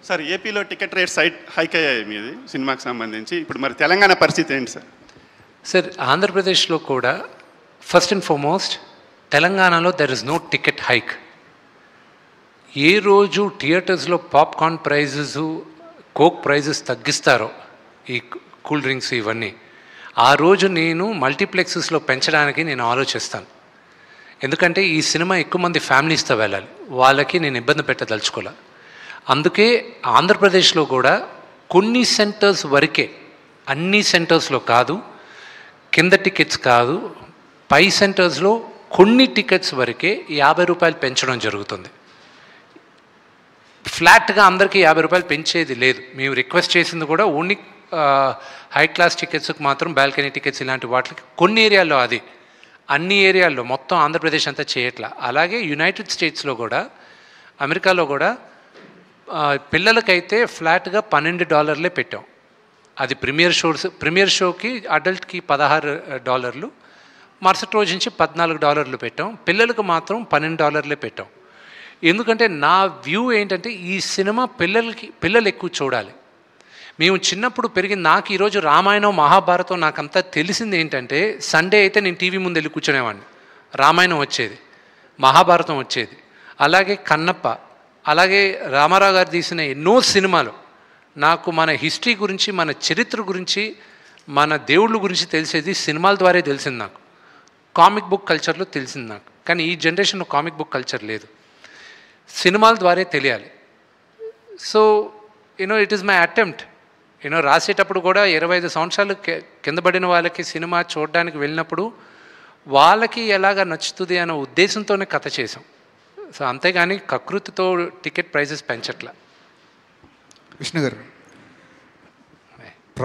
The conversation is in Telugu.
సార్ ఏపీలో టికెట్ రేట్స్ హైక్ అయ్యాయి మీది సినిమాకి సంబంధించి, ఇప్పుడు మరి తెలంగాణ పరిస్థితి ఏంటి సార్? సార్ ఆంధ్రప్రదేశ్లో కూడా ఫస్ట్ అండ్ ఫార్మోస్ట్ తెలంగాణలో there is no ticket hike. ఏ రోజు థియేటర్స్లో పాప్కార్న్ ప్రైజెస్, కోక్ ప్రైజెస్ తగ్గిస్తారో, ఈ కూల్ డ్రింక్స్ ఇవన్నీ, ఆ రోజు నేను మల్టీప్లెక్సెస్లో పెంచడానికి నేను ఆలోచిస్తాను. ఎందుకంటే ఈ సినిమా ఎక్కువ మంది ఫ్యామిలీస్తో వెళ్ళాలి, వాళ్ళకి నేను ఇబ్బంది పెట్టదలుచుకోలే. అందుకే ఆంధ్రప్రదేశ్లో కూడా కొన్ని సెంటర్స్ వరకే, అన్ని సెంటర్స్లో కాదు, కింద టికెట్స్ కాదు, పై సెంటర్స్లో కొన్ని టికెట్స్ వరకే 50 రూపాయలు పెంచడం జరుగుతుంది. ఫ్లాట్గా అందరికీ 50 రూపాయలు పెంచేది లేదు. మేము రిక్వెస్ట్ చేసింది కూడా ఓన్లీ హై క్లాస్ టికెట్స్కి మాత్రం, బాల్కనీ టికెట్స్ ఇలాంటి వాటికి కొన్ని ఏరియాల్లో, అది అన్ని ఏరియాల్లో, మొత్తం ఆంధ్రప్రదేశ్ అంతా చేయట్లా. అలాగే యునైటెడ్ స్టేట్స్లో కూడా, అమెరికాలో కూడా పిల్లలకైతే ఫ్లాట్గా $12 పెట్టాం. అది ప్రీమియర్ షోకి అడల్ట్కి $16, మరుసటి రోజు నుంచి $14 పెట్టాం. పిల్లలకు మాత్రం $12 పెట్టాం. ఎందుకంటే నా వ్యూ ఏంటంటే ఈ సినిమా పిల్లలు ఎక్కువ చూడాలి. మేము చిన్నప్పుడు పెరిగింది, నాకు ఈరోజు రామాయణం మహాభారతం నాకంతా తెలిసింది ఏంటంటే, సండే అయితే నేను టీవీ ముందు వెళ్ళి కూర్చునేవాడిని, రామాయణం వచ్చేది, మహాభారతం వచ్చేది, అలాగే కన్నప్ప, అలాగే రామారావు గారు తీసిన ఎన్నో సినిమాలు. నాకు మన హిస్టరీ గురించి, మన చరిత్ర గురించి, మన దేవుళ్ళ గురించి తెలిసేది సినిమాల ద్వారా తెలిసింది. నాకు కామిక్ బుక్ కల్చర్లో తెలిసింది నాకు. కానీ ఈ జనరేషన్లో కామిక్ బుక్ కల్చర్ లేదు, సినిమాల ద్వారా తెలియాలి. So it is my attempt. రాసేటప్పుడు కూడా 25 సంవత్సరాలు కింద పడిన వాళ్ళకి సినిమా చూడడానికి వెళ్ళినప్పుడు వాళ్ళకి ఎలాగ నచ్చుతుంది అనే ఉద్దేశంతోనే కథ చేసాం. సో అంతేగాని కకృతితో టికెట్ ప్రైజెస్ పెంచట్లా. విష్ణు గారు.